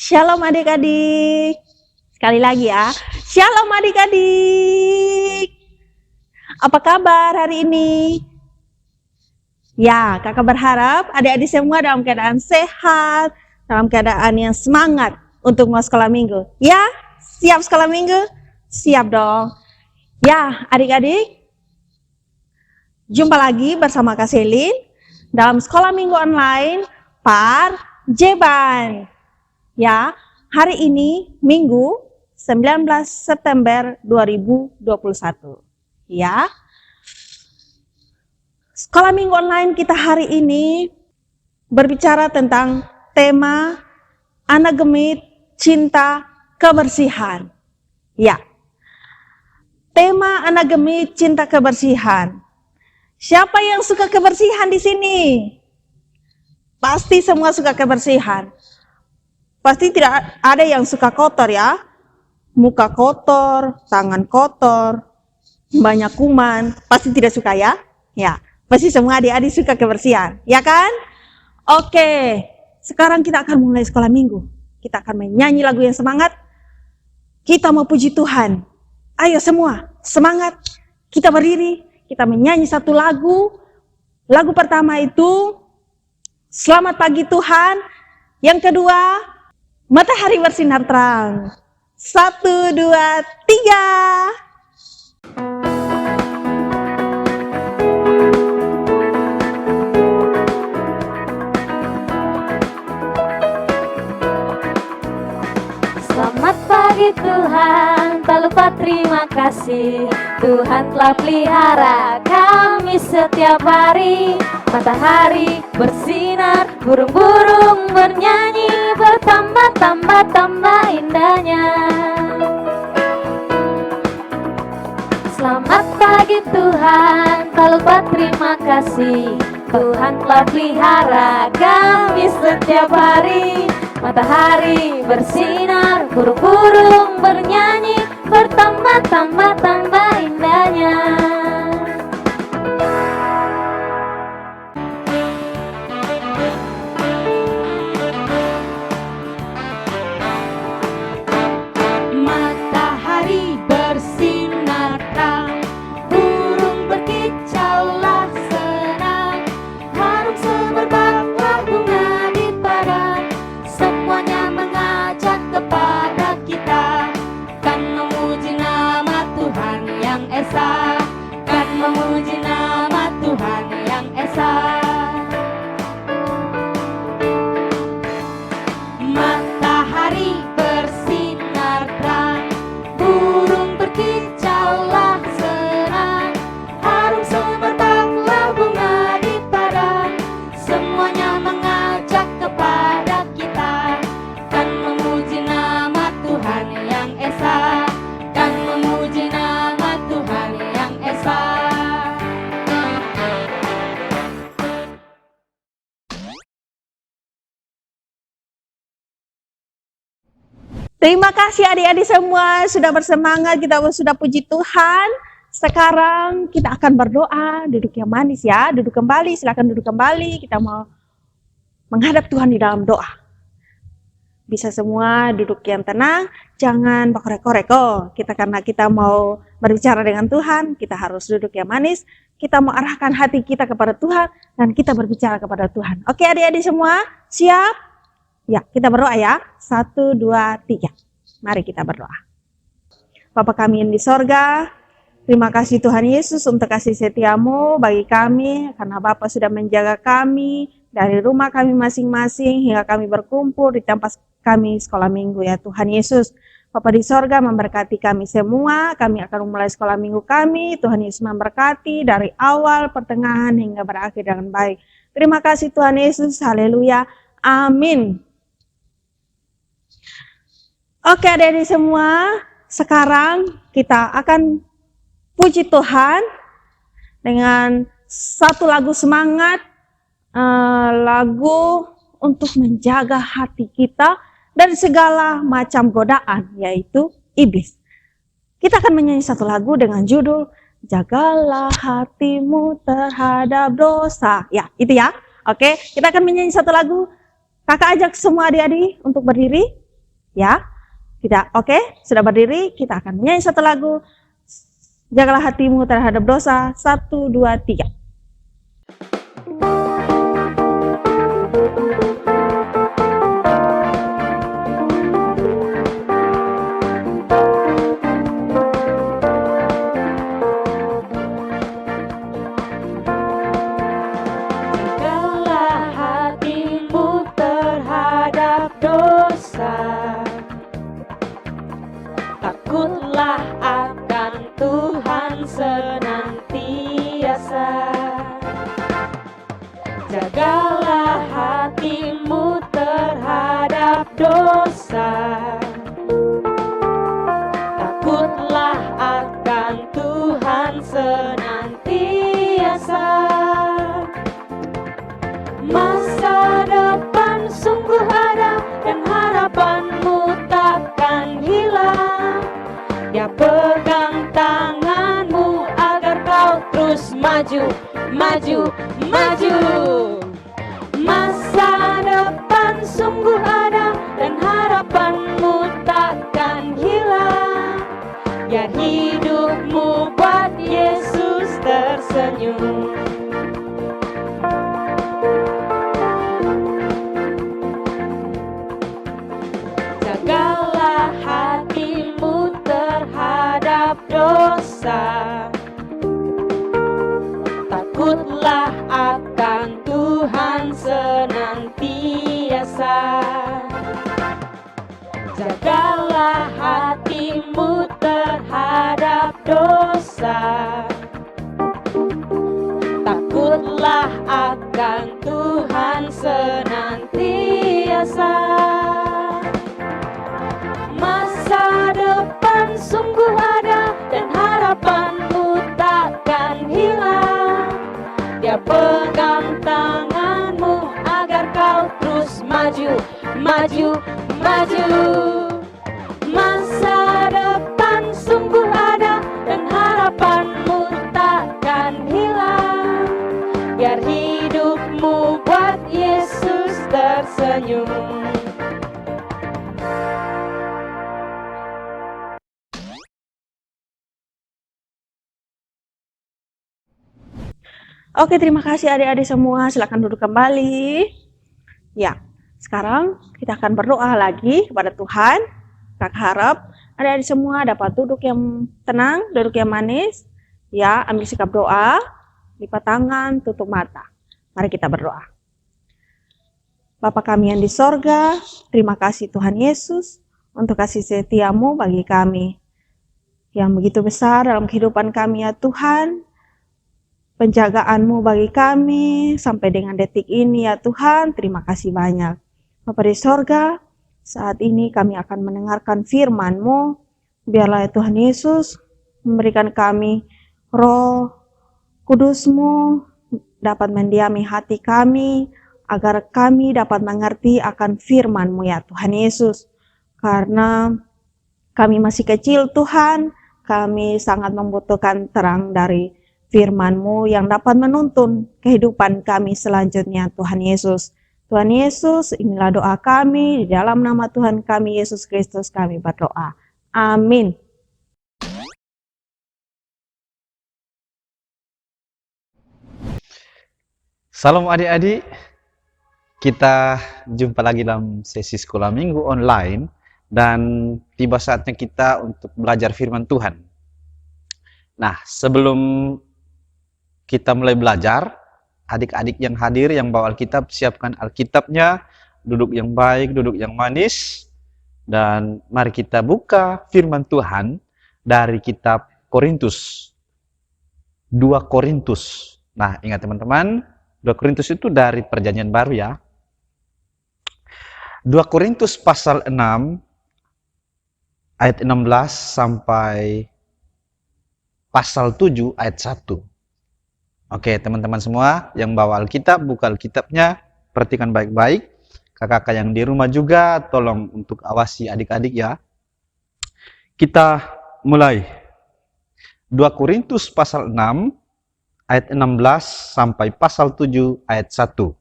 Shalom adik-adik. Sekali lagi ya. Shalom adik-adik. Apa kabar hari ini? Ya, kakak berharap adik-adik semua dalam keadaan sehat, dalam keadaan yang semangat untuk mau sekolah minggu. Ya, siap sekolah minggu? Siap dong. Ya, adik-adik. Jumpa lagi bersama Kak Selin dalam sekolah minggu online Par Jeban. Ya, hari ini Minggu 19 September 2021. Ya. Sekolah Minggu online kita hari ini berbicara tentang tema Anak Gemit Cinta Kebersihan. Ya. Tema Anak Gemit Cinta Kebersihan. Siapa yang suka kebersihan di sini? Pasti semua suka kebersihan. Pasti tidak ada yang suka kotor ya. Muka kotor, tangan kotor, banyak kuman. Pasti tidak suka ya? Ya, pasti semua adik-adik suka kebersihan. Ya kan? Oke, sekarang kita akan mulai sekolah minggu. Kita akan menyanyi lagu yang semangat. Kita mau puji Tuhan. Ayo semua, semangat. Kita berdiri, kita menyanyi satu lagu. Lagu pertama itu Selamat Pagi Tuhan. Yang kedua, Matahari Bersinar Terang. 1, 2, 3. Selamat pagi Tuhan, tak lupa terima kasih. Tuhan telah pelihara kami setiap hari. Matahari bersinar, burung-burung bernyanyi, bertambah-tambah indahnya. Selamat pagi Tuhan, tak lupa terima kasih. Tuhan telah pelihara kami setiap hari. Matahari bersinar, burung-burung bernyanyi, bertambah-tambah indahnya. Matahari bersinar terang, burung berkicaulah senang, harum semerbaklah bunga di padang, semuanya mengajak kepada kita, kan memuji nama Tuhan yang esa, kan memuji nama Tuhan yang esa. Matahari bersinar terang, burung berkicaulah senang, harum semerbaklah bunga di padang, semuanya mengajak kepada kita, kan memuji nama Tuhan yang esa, kan memuji nama Tuhan yang esa. Terima kasih adik-adik semua sudah bersemangat, kita sudah puji Tuhan. Sekarang kita akan berdoa, duduk yang manis ya, duduk kembali, silakan duduk kembali. Kita mau menghadap Tuhan di dalam doa. Bisa semua duduk yang tenang, jangan korek-korek. Karena kita mau berbicara dengan Tuhan, kita harus duduk yang manis. Kita mau arahkan hati kita kepada Tuhan dan kita berbicara kepada Tuhan. Oke adik-adik semua, siap? Ya, kita berdoa ya. 1, 2, 3. Mari kita berdoa. Bapa kami yang di sorga, terima kasih Tuhan Yesus untuk kasih setiamu bagi kami, karena Bapa sudah menjaga kami dari rumah kami masing-masing hingga kami berkumpul di tempat kami sekolah minggu ya Tuhan Yesus. Bapa di sorga memberkati kami semua, kami akan memulai sekolah minggu kami, Tuhan Yesus memberkati dari awal, pertengahan hingga berakhir dengan baik. Terima kasih Tuhan Yesus, haleluya, amin. Oke adik-adik semua, sekarang kita akan puji Tuhan dengan satu lagu semangat, lagu untuk menjaga hati kita dari segala macam godaan, yaitu iblis. Kita akan menyanyi satu lagu dengan judul Jagalah Hatimu Terhadap Dosa. Ya, itu ya. Oke, kita akan menyanyi satu lagu. Kakak ajak semua adik-adik untuk berdiri. Ya, tidak. Oke, sudah berdiri, kita akan menyanyi satu lagu. Jagalah hatimu terhadap dosa. 1, 2, 3. Jagalah hatimu terhadap dosa. Takutlah akan Tuhan senantiasa. Jagalah hatimu terhadap dosa. Takutlah akan Tuhan senantiasa. Masa depan sungguh ada dan harapanmu takkan hilang. Dia pegang tanganmu agar kau terus maju, maju, maju. Masa depan sungguh ada dan harapanmu takkan hilang. Biar hidupmu buat Yesus tersenyum. Jagalah hatimu terhadap dosa. Takutlah akan Tuhan senantiasa. Jagalah hatimu terhadap dosa. Takutlah akan Tuhan senantiasa. Masa depan sungguh ada dan harapanmu takkan hilang. Dia pegang tanganmu agar kau terus maju, maju, maju. Masa depan sungguh ada dan harapanmu takkan hilang. Biar hidupmu buat Yesus tersenyum. Oke, terima kasih adik-adik semua. Silakan duduk kembali. Ya, sekarang kita akan berdoa lagi kepada Tuhan. Kakak harap adik-adik semua dapat duduk yang tenang, duduk yang manis. Ya, ambil sikap doa, lipat tangan, tutup mata. Mari kita berdoa. Bapa kami yang di sorga, terima kasih Tuhan Yesus untuk kasih setiamu bagi kami. Yang begitu besar dalam kehidupan kami ya Tuhan. Penjagaanmu bagi kami sampai dengan detik ini ya Tuhan, terima kasih banyak. Bapa di sorga, saat ini kami akan mendengarkan firman-Mu. Biarlah ya Tuhan Yesus memberikan kami roh kudus-Mu dapat mendiami hati kami, agar kami dapat mengerti akan firman-Mu ya Tuhan Yesus. Karena kami masih kecil Tuhan, kami sangat membutuhkan terang dari firman-Mu yang dapat menuntun kehidupan kami selanjutnya Tuhan Yesus. Tuhan Yesus, inilah doa kami, di dalam nama Tuhan kami Yesus Kristus kami berdoa. Amin. Salam adik-adik, kita jumpa lagi dalam sesi sekolah minggu online dan tiba saatnya kita untuk belajar firman Tuhan. Nah, sebelum kita mulai belajar, adik-adik yang hadir yang bawa Alkitab, siapkan Alkitabnya, duduk yang baik, duduk yang manis, dan mari kita buka firman Tuhan dari kitab Korintus, 2 Korintus. Nah, ingat teman-teman, 2 Korintus itu dari Perjanjian Baru ya. 2 Korintus pasal 6 ayat 16 sampai pasal 7 ayat 1. Oke, teman-teman semua yang bawa Alkitab, buka Alkitabnya, perhatikan baik-baik. Kakak-kakak yang di rumah juga, tolong untuk awasi adik-adik ya. Kita mulai. 2 Korintus pasal 6, ayat 16 sampai pasal 7, ayat 1.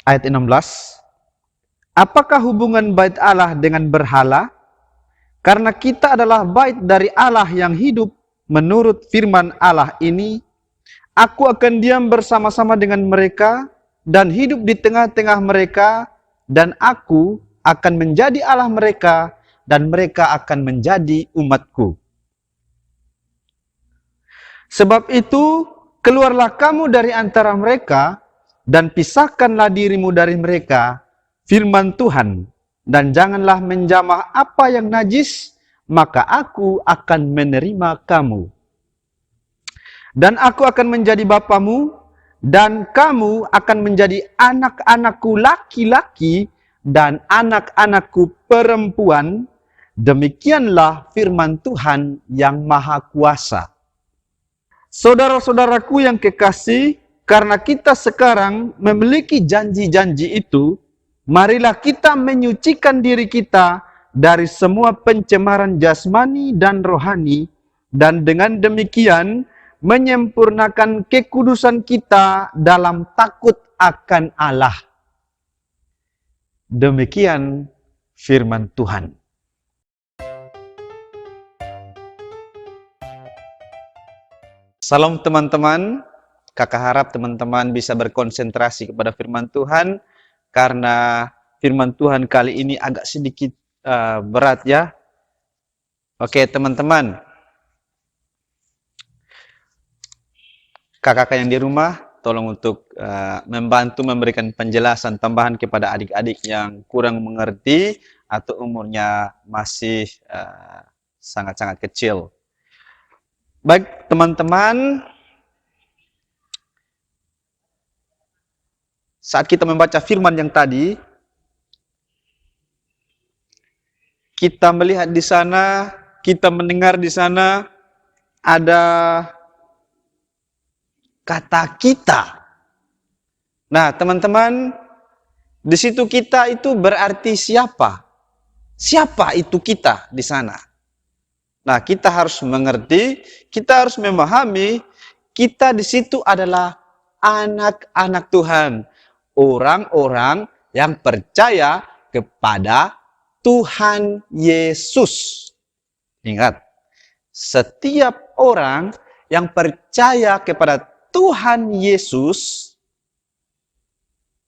ayat 16. Apakah hubungan bait Allah dengan berhala? Karena kita adalah bait dari Allah yang hidup. Menurut firman Allah ini, aku akan diam bersama-sama dengan mereka dan hidup di tengah-tengah mereka, dan aku akan menjadi Allah mereka dan mereka akan menjadi umatku. Sebab itu, keluarlah kamu dari antara mereka dan pisahkanlah dirimu dari mereka, firman Tuhan, dan janganlah menjamah apa yang najis, maka aku akan menerima kamu. Dan aku akan menjadi bapamu, dan kamu akan menjadi anak-anakku laki-laki dan anak-anakku perempuan. Demikianlah firman Tuhan yang Maha Kuasa. Saudara-saudaraku yang kekasih, karena kita sekarang memiliki janji-janji itu, marilah kita menyucikan diri kita dari semua pencemaran jasmani dan rohani, dan dengan demikian menyempurnakan kekudusan kita dalam takut akan Allah. Demikian firman Tuhan. Salam teman-teman. Kakak harap teman-teman bisa berkonsentrasi kepada firman Tuhan, karena firman Tuhan kali ini agak sedikit berat ya. Oke teman-teman, kakak-kakak yang di rumah, tolong untuk membantu memberikan penjelasan tambahan kepada adik-adik yang kurang mengerti atau umurnya masih sangat-sangat kecil. Baik teman-teman, saat kita membaca firman yang tadi, kita melihat di sana, kita mendengar di sana ada kata kita. Nah, teman-teman, di situ kita itu berarti siapa? Siapa itu kita di sana? Nah, kita harus mengerti, kita harus memahami, kita di situ adalah anak-anak Tuhan. Orang-orang yang percaya kepada Tuhan Yesus. Ingat, setiap orang yang percaya kepada Tuhan Yesus,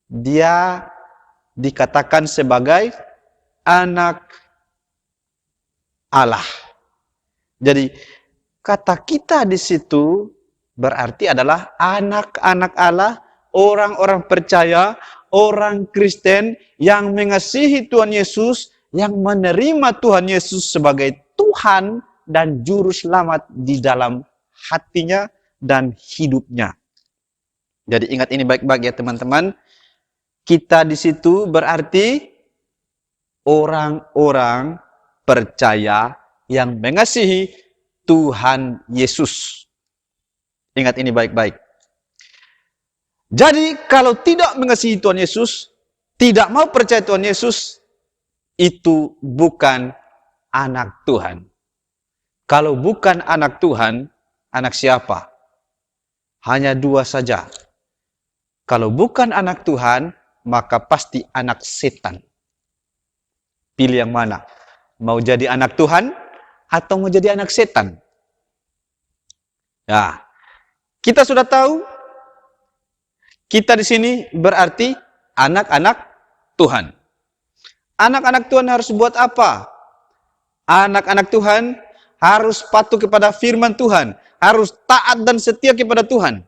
dia dikatakan sebagai anak Allah. Jadi, kata kita di situ berarti adalah anak-anak Allah, orang-orang percaya, orang Kristen yang mengasihi Tuhan Yesus, yang menerima Tuhan Yesus sebagai Tuhan dan Juru Selamat di dalam hatinya dan hidupnya. Jadi ingat ini baik-baik ya teman-teman. Kita di situ berarti orang-orang percaya yang mengasihi Tuhan Yesus. Ingat ini baik-baik. Jadi kalau tidak mengasihi Tuhan Yesus, tidak mau percaya Tuhan Yesus, itu bukan anak Tuhan. Kalau bukan anak Tuhan, anak siapa? Hanya dua saja. Kalau bukan anak Tuhan, maka pasti anak setan. Pilih yang mana? Mau jadi anak Tuhan atau mau jadi anak setan? Ya, kita sudah tahu, kita di sini berarti anak-anak Tuhan. Anak-anak Tuhan harus buat apa? Anak-anak Tuhan harus patuh kepada firman Tuhan, harus taat dan setia kepada Tuhan.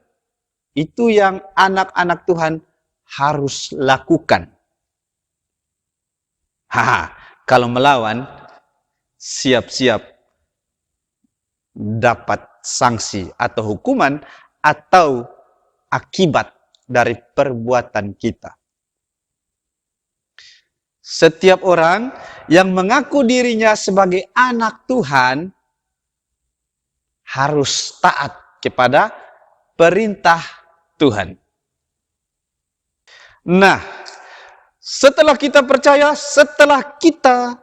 Itu yang anak-anak Tuhan harus lakukan. Kalau melawan, siap-siap dapat sanksi atau hukuman atau akibat dari perbuatan kita. Setiap orang yang mengaku dirinya sebagai anak Tuhan harus taat kepada perintah Tuhan. Nah, setelah kita percaya, setelah kita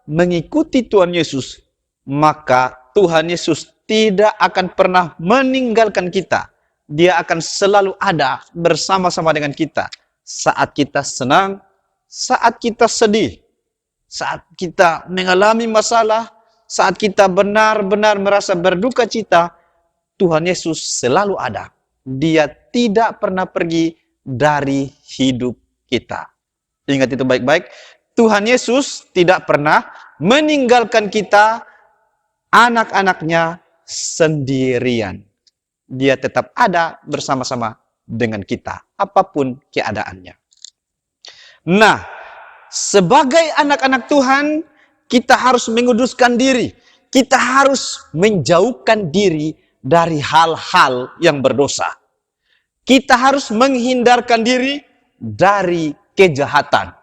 mengikuti Tuhan Yesus, maka Tuhan Yesus tidak akan pernah meninggalkan kita. Dia akan selalu ada bersama-sama dengan kita. saat kita senang, saat kita sedih, saat kita mengalami masalah, saat kita benar-benar merasa berduka cita, Tuhan Yesus selalu ada. Dia tidak pernah pergi dari hidup kita. Ingat itu baik-baik. Tuhan Yesus tidak pernah meninggalkan kita, anak-anaknya, sendirian. Dia tetap ada bersama-sama dengan kita, apapun keadaannya. Nah, sebagai anak-anak Tuhan, kita harus menguduskan diri. Kita harus menjauhkan diri dari hal-hal yang berdosa. Kita harus menghindarkan diri dari kejahatan.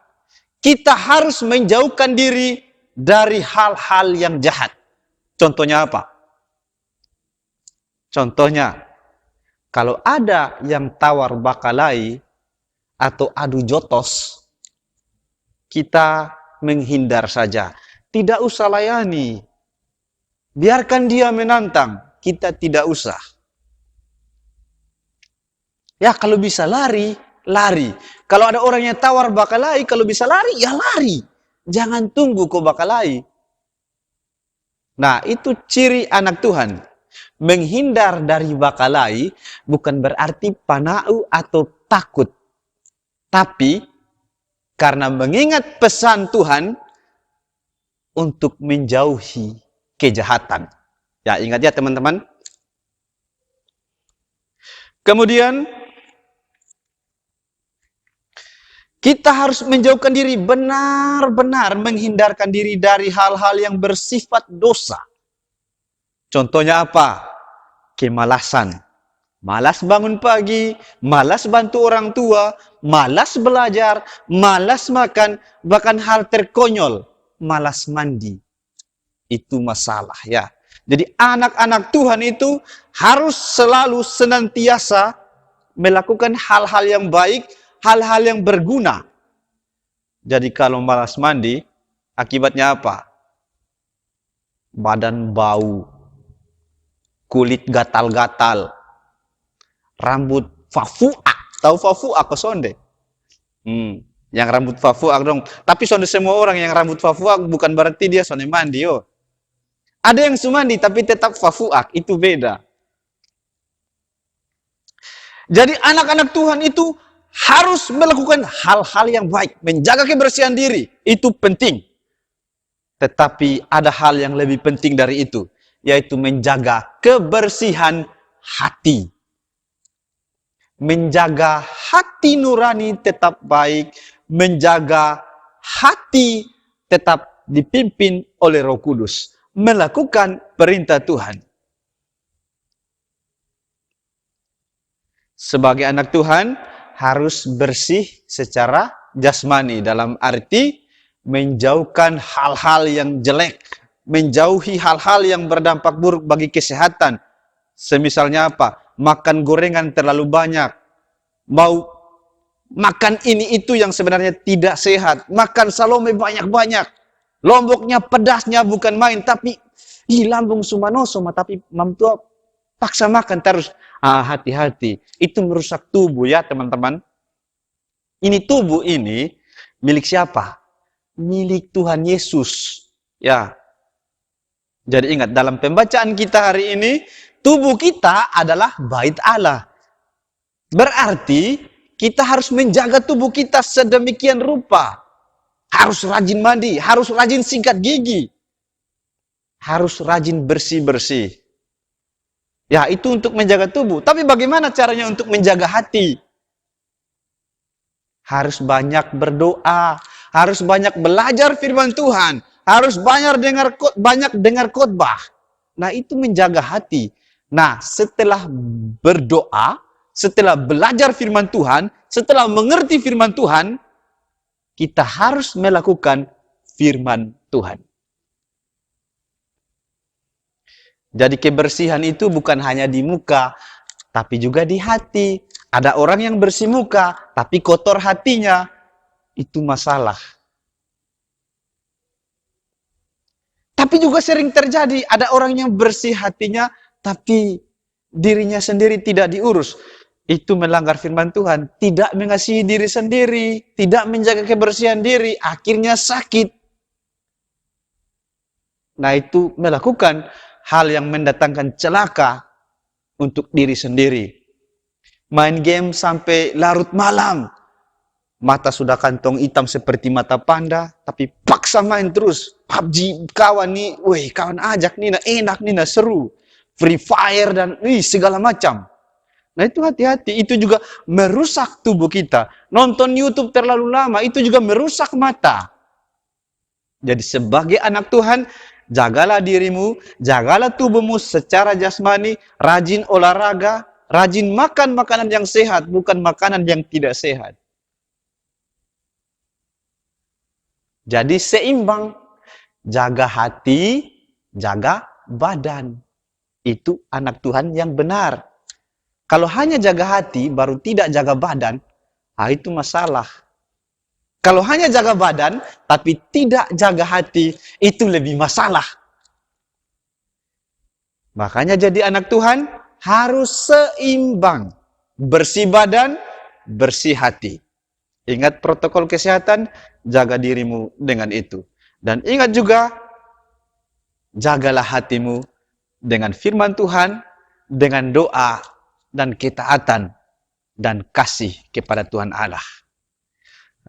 Kita harus menjauhkan diri dari hal-hal yang jahat. Contohnya apa? Contohnya, kalau ada yang tawar bakalai atau adu jotos, kita menghindar saja. Tidak usah layani. Biarkan dia menantang. Kita tidak usah. Ya, kalau bisa lari, lari. Kalau ada orang yang tawar bakalai, kalau bisa lari, ya lari. Jangan tunggu kau bakalai. Nah, itu ciri anak Tuhan. Menghindar dari bakalai bukan berarti panau atau takut. Tapi, karena mengingat pesan Tuhan untuk menjauhi kejahatan. Ya, ingat ya teman-teman. Kemudian, kita harus menjauhkan diri, benar-benar menghindarkan diri dari hal-hal yang bersifat dosa. Contohnya apa? Kemalasan. Malas bangun pagi, malas bantu orang tua, malas belajar, malas makan, bahkan hal terkonyol, malas mandi. Itu masalah ya. Jadi anak-anak Tuhan itu harus selalu senantiasa melakukan hal-hal yang baik, hal-hal yang berguna. Jadi kalau malas mandi, akibatnya apa? Badan bau, kulit gatal-gatal, rambut fafuak. Tahu fafuak ke sonde? Yang rambut fafuak dong. Tapi sonde semua orang yang rambut fafuak bukan berarti dia sonde mandi. Oh. Ada yang sumandi tapi tetap fafuak. Itu beda. Jadi anak-anak Tuhan itu harus melakukan hal-hal yang baik. Menjaga kebersihan diri. Itu penting. Tetapi ada hal yang lebih penting dari itu. Yaitu menjaga kebersihan hati. Menjaga hati nurani tetap baik. Menjaga hati tetap dipimpin oleh Roh Kudus. Melakukan perintah Tuhan. Sebagai anak Tuhan, harus bersih secara jasmani. Dalam arti, menjauhkan hal-hal yang jelek. Menjauhi hal-hal yang berdampak buruk bagi kesehatan. Semisalnya apa? Makan gorengan terlalu banyak. Mau makan ini itu yang sebenarnya tidak sehat. Makan salome banyak-banyak. Lomboknya, pedasnya bukan main. Tapi, lambung sumanosoma. Tapi mamtua paksa makan terus. Hati-hati. Itu merusak tubuh ya teman-teman. Ini tubuh ini milik siapa? Milik Tuhan Yesus. Ya. Jadi ingat, dalam pembacaan kita hari ini, tubuh kita adalah bait Allah. Berarti, kita harus menjaga tubuh kita sedemikian rupa. Harus rajin mandi, harus rajin sikat gigi. Harus rajin bersih-bersih. Ya, itu untuk menjaga tubuh. Tapi bagaimana caranya untuk menjaga hati? Harus banyak berdoa. Harus banyak belajar firman Tuhan. Harus banyak dengar khotbah. Nah, itu menjaga hati. Nah, setelah berdoa, setelah belajar firman Tuhan, setelah mengerti firman Tuhan, kita harus melakukan firman Tuhan. Jadi kebersihan itu bukan hanya di muka, tapi juga di hati. Ada orang yang bersih muka, tapi kotor hatinya. Itu masalah. Tapi juga sering terjadi, ada orang yang bersih hatinya, tapi dirinya sendiri tidak diurus. itu melanggar firman Tuhan, tidak mengasihi diri sendiri, tidak menjaga kebersihan diri, akhirnya sakit. Nah, itu melakukan hal yang mendatangkan celaka untuk diri sendiri. Main game sampai larut malam. Mata sudah kantong hitam seperti mata panda, tapi paksa main terus. PUBG, kawan nih, weh, kawan ajak nih, enak nih, seru. Free Fire dan segala macam. Nah, itu hati-hati, itu juga merusak tubuh kita. Nonton YouTube terlalu lama, itu juga merusak mata. Jadi sebagai anak Tuhan, jagalah dirimu, jagalah tubuhmu secara jasmani, rajin olahraga, rajin makan makanan yang sehat, bukan makanan yang tidak sehat. Jadi seimbang, jaga hati, jaga badan. Itu anak Tuhan yang benar. Kalau hanya jaga hati, baru tidak jaga badan, itu masalah. Kalau hanya jaga badan, tapi tidak jaga hati, itu lebih masalah. Makanya jadi anak Tuhan harus seimbang. Bersih badan, bersih hati. Ingat protokol kesehatan, jaga dirimu dengan itu. Dan ingat juga, jagalah hatimu dengan firman Tuhan, dengan doa, dan ketaatan, dan kasih kepada Tuhan Allah.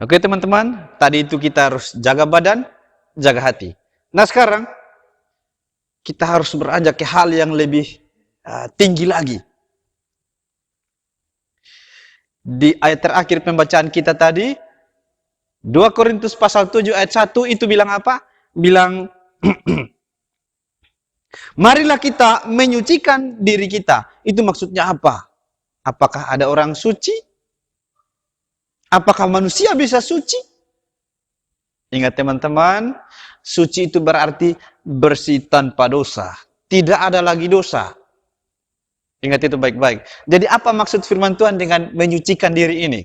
Oke teman-teman, tadi itu kita harus jaga badan, jaga hati. Nah sekarang, kita harus beranjak ke hal yang lebih tinggi lagi. Di ayat terakhir pembacaan kita tadi, 2 Korintus pasal 7 ayat 1 itu bilang apa? Bilang, marilah kita menyucikan diri kita. Itu maksudnya apa? Apakah ada orang suci? Apakah manusia bisa suci? Ingat teman-teman, suci itu berarti bersih tanpa dosa. Tidak ada lagi dosa. Ingat itu baik-baik. Jadi apa maksud firman Tuhan dengan menyucikan diri ini?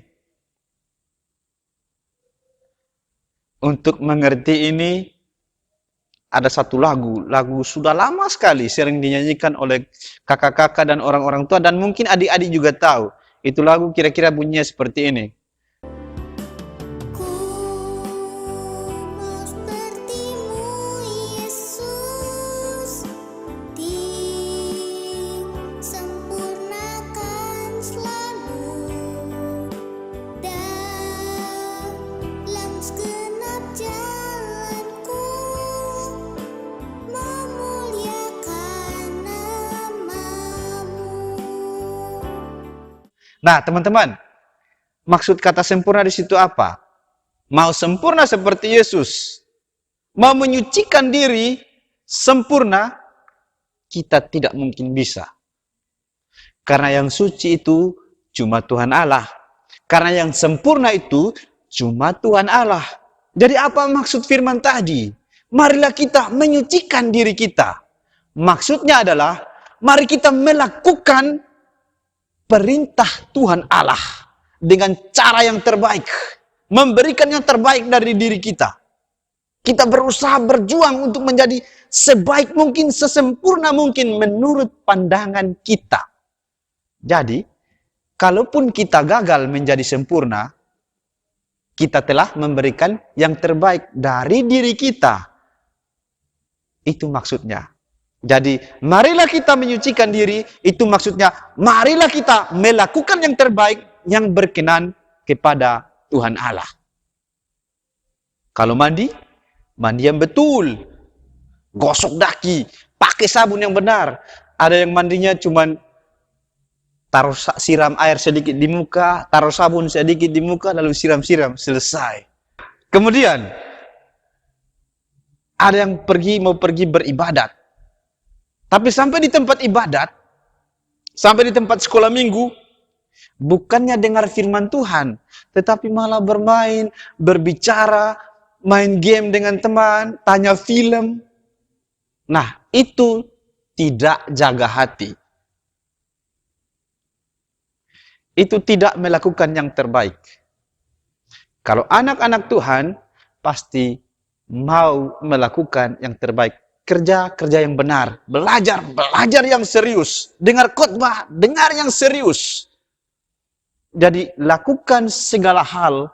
Untuk mengerti ini, ada satu lagu sudah lama sekali sering dinyanyikan oleh kakak-kakak dan orang-orang tua, dan mungkin adik-adik juga tahu. Itu lagu kira-kira bunyinya seperti ini. Nah, teman-teman, maksud kata sempurna di situ apa? Mau sempurna seperti Yesus, mau menyucikan diri sempurna, kita tidak mungkin bisa. Karena yang suci itu cuma Tuhan Allah. Karena yang sempurna itu cuma Tuhan Allah. Jadi apa maksud firman tadi? Marilah kita menyucikan diri kita. Maksudnya adalah, mari kita melakukan perintah Tuhan Allah dengan cara yang terbaik, memberikan yang terbaik dari diri kita. Kita berusaha berjuang untuk menjadi sebaik mungkin, sesempurna mungkin menurut pandangan kita. Jadi, kalaupun kita gagal menjadi sempurna, kita telah memberikan yang terbaik dari diri kita. Itu maksudnya. Jadi, marilah kita menyucikan diri, itu maksudnya, marilah kita melakukan yang terbaik, yang berkenan kepada Tuhan Allah. Kalau mandi yang betul, gosok daki, pakai sabun yang benar. Ada yang mandinya cuman taruh siram air sedikit di muka, taruh sabun sedikit di muka, lalu siram-siram, selesai. Kemudian, ada yang mau pergi beribadat. Tapi sampai di tempat ibadat, sampai di tempat sekolah minggu, bukannya dengar firman Tuhan, tetapi malah bermain, berbicara, main game dengan teman, tanya film. Nah, itu tidak jaga hati. Itu tidak melakukan yang terbaik. Kalau anak-anak Tuhan, pasti mau melakukan yang terbaik. Kerja yang benar, belajar yang serius, dengar khotbah, dengar yang serius. Jadi lakukan segala hal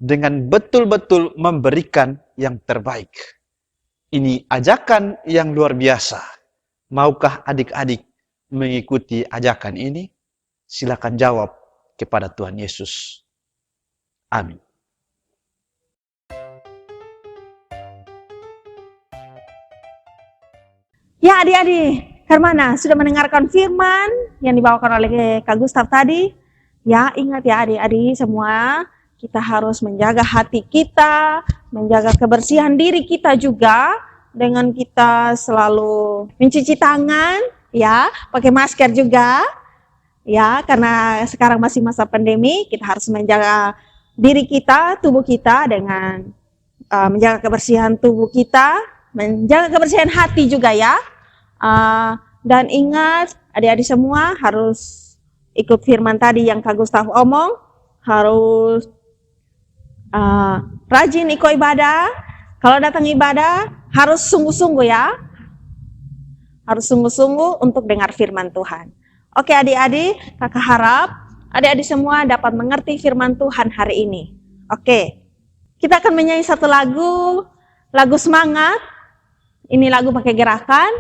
dengan betul-betul memberikan yang terbaik. Ini ajakan yang luar biasa. Maukah adik-adik mengikuti ajakan ini? Silakan jawab kepada Tuhan Yesus. Amin. Ya adik-adik, Hermana sudah mendengarkan firman yang dibawakan oleh Kak Gustaf tadi? Ya ingat ya adik-adik semua, kita harus menjaga hati kita, menjaga kebersihan diri kita juga dengan kita selalu mencuci tangan, ya, pakai masker juga, ya, karena sekarang masih masa pandemi, kita harus menjaga diri kita, tubuh kita dengan menjaga kebersihan tubuh kita, menjaga kebersihan hati juga ya. Dan ingat adik-adik semua harus ikut firman tadi yang Kak Gustaf omong, harus rajin ikut ibadah. Kalau datang ibadah harus sungguh-sungguh ya, harus sungguh-sungguh untuk dengar firman Tuhan. Oke adik-adik, kakak harap adik-adik semua dapat mengerti firman Tuhan hari ini. Oke, kita akan menyanyi satu lagu semangat. Ini lagu pakai gerakan.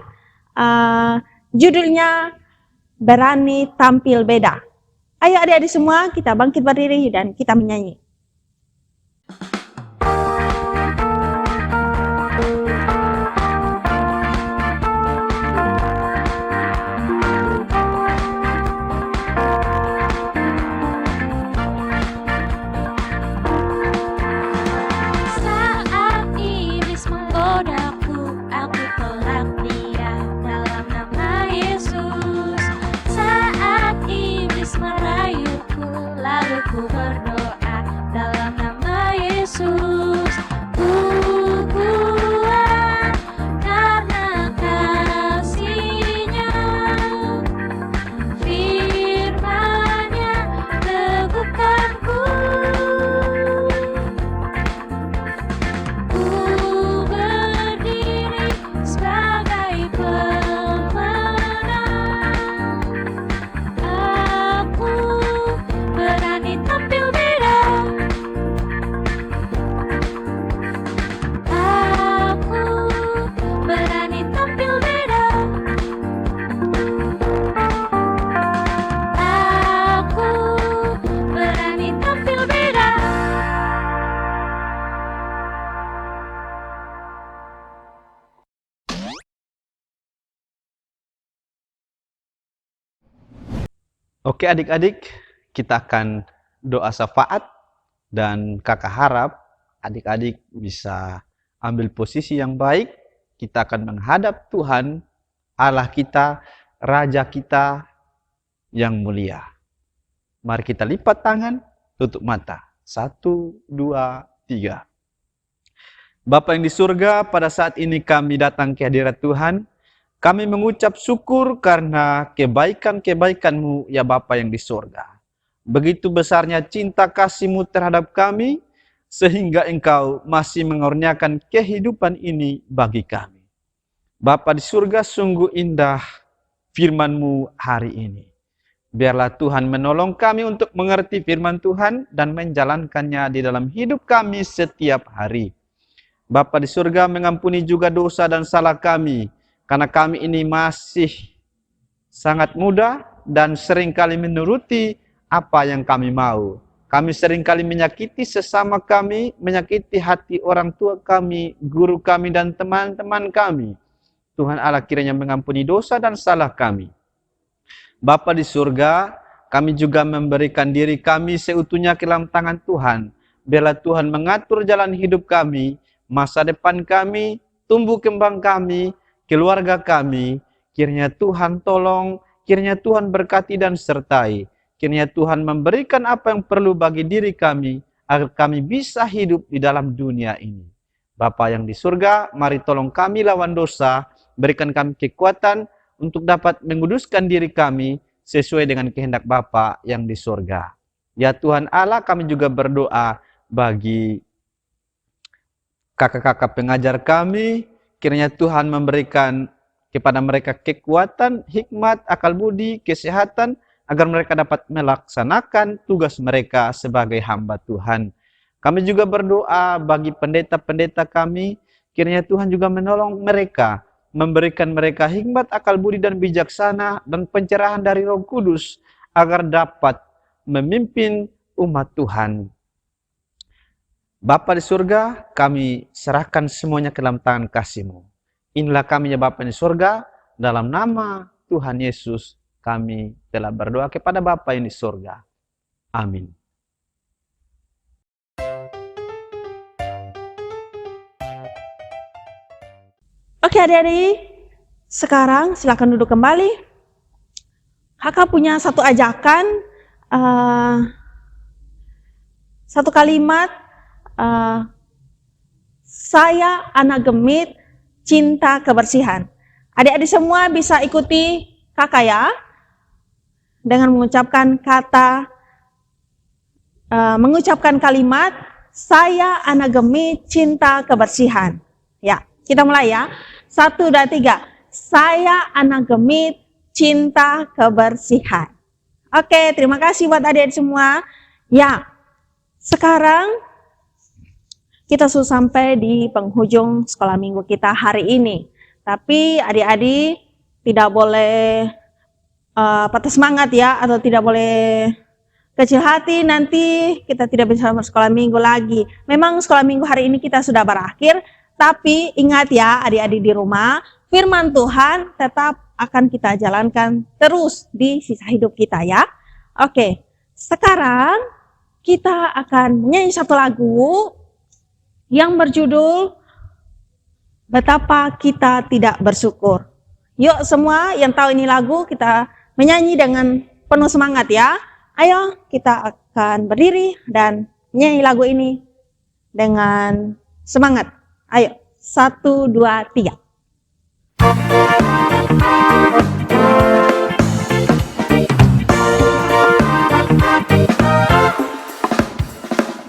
Judulnya Berani Tampil Beda. Ayo adik-adik semua kita bangkit berdiri dan kita menyanyi. Saat iblis menggodaku, aku tolak dia dalam nama Yesus. Saat iblis merayuku, lalu ku berdoa dalam nama Yesus. Ku kuat karena kasih-Nya, firman-Nya teguhkanku. Ku berdiri sebagai pemenang. Aku berani tampil beda. Aku berani tampil beda. Aku berani tampil beda. Oke adik-adik, kita akan doa syafaat dan kakak harap adik-adik bisa ambil posisi yang baik. Kita akan menghadap Tuhan, Allah kita, Raja kita yang mulia. Mari kita lipat tangan, tutup mata. 1, 2, 3. Bapa yang di surga, pada saat ini kami datang ke hadirat Tuhan. Kami mengucap syukur karena kebaikan-kebaikan-Mu ya Bapa yang di surga. Begitu besarnya cinta kasih-Mu terhadap kami, sehingga Engkau masih mengurniakan kehidupan ini bagi kami. Bapa di surga, sungguh indah firman-Mu hari ini. Biarlah Tuhan menolong kami untuk mengerti firman Tuhan dan menjalankannya di dalam hidup kami setiap hari. Bapa di surga, mengampuni juga dosa dan salah kami, karena kami ini masih sangat muda dan seringkali menuruti apa yang kami mau. Kami seringkali menyakiti sesama kami, menyakiti hati orang tua kami, guru kami, dan teman-teman kami. Tuhan Allah kiranya mengampuni dosa dan salah kami. Bapa di surga, kami juga memberikan diri kami seutuhnya ke dalam tangan Tuhan. Biarlah Tuhan mengatur jalan hidup kami, masa depan kami, tumbuh kembang kami, keluarga kami. Kiranya Tuhan tolong, kiranya Tuhan berkati dan sertai. Kiranya Tuhan memberikan apa yang perlu bagi diri kami, agar kami bisa hidup di dalam dunia ini. Bapa yang di surga, mari tolong kami lawan dosa, berikan kami kekuatan untuk dapat menguduskan diri kami sesuai dengan kehendak Bapa yang di surga. Ya Tuhan Allah, kami juga berdoa bagi kakak-kakak pengajar kami. Kiranya Tuhan memberikan kepada mereka kekuatan, hikmat, akal budi, kesehatan, agar mereka dapat melaksanakan tugas mereka sebagai hamba Tuhan. Kami juga berdoa bagi pendeta-pendeta kami, kiranya Tuhan juga menolong mereka, memberikan mereka hikmat, akal budi dan bijaksana, dan pencerahan dari Roh Kudus, agar dapat memimpin umat Tuhan. Bapa di surga, kami serahkan semuanya ke dalam tangan kasih-Mu. Inilah kami ya Bapa di surga, dalam nama Tuhan Yesus kami telah berdoa kepada Bapa yang di surga. Amin. Oke adik-adik, sekarang silakan duduk kembali. Kakak punya satu ajakan, satu kalimat, saya anak gemit, cinta kebersihan. Adik-adik semua bisa ikuti kakak ya, dengan mengucapkan mengucapkan kalimat, saya anak gemit, cinta kebersihan. Ya, kita mulai ya. 1, 2, 3. Saya anak gemit, cinta kebersihan. Oke, terima kasih buat adik-adik semua. Ya, sekarang kita sudah sampai di penghujung sekolah minggu kita hari ini. Tapi adik-adik tidak boleh patah semangat ya, atau tidak boleh kecil hati, nanti kita tidak bisa sekolah minggu lagi. Memang sekolah minggu hari ini kita sudah berakhir, tapi ingat ya adik-adik di rumah, firman Tuhan tetap akan kita jalankan terus di sisa hidup kita ya. Oke, sekarang kita akan menyanyi satu lagu yang berjudul Betapa Kita Tidak Bersyukur. Yuk semua yang tahu ini lagu, kita menyanyi dengan penuh semangat ya. Ayo kita akan berdiri dan menyanyi lagu ini dengan semangat. Ayo, 1, 2, 3.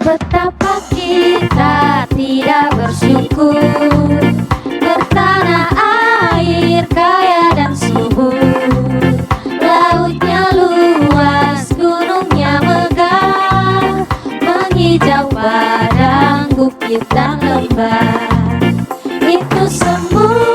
Betapa kita tidak bersyukur, bertanah air kaya dan subur, lautnya luas, gunungnya megah, menghijau padang, bukit dan lembah. Itu semua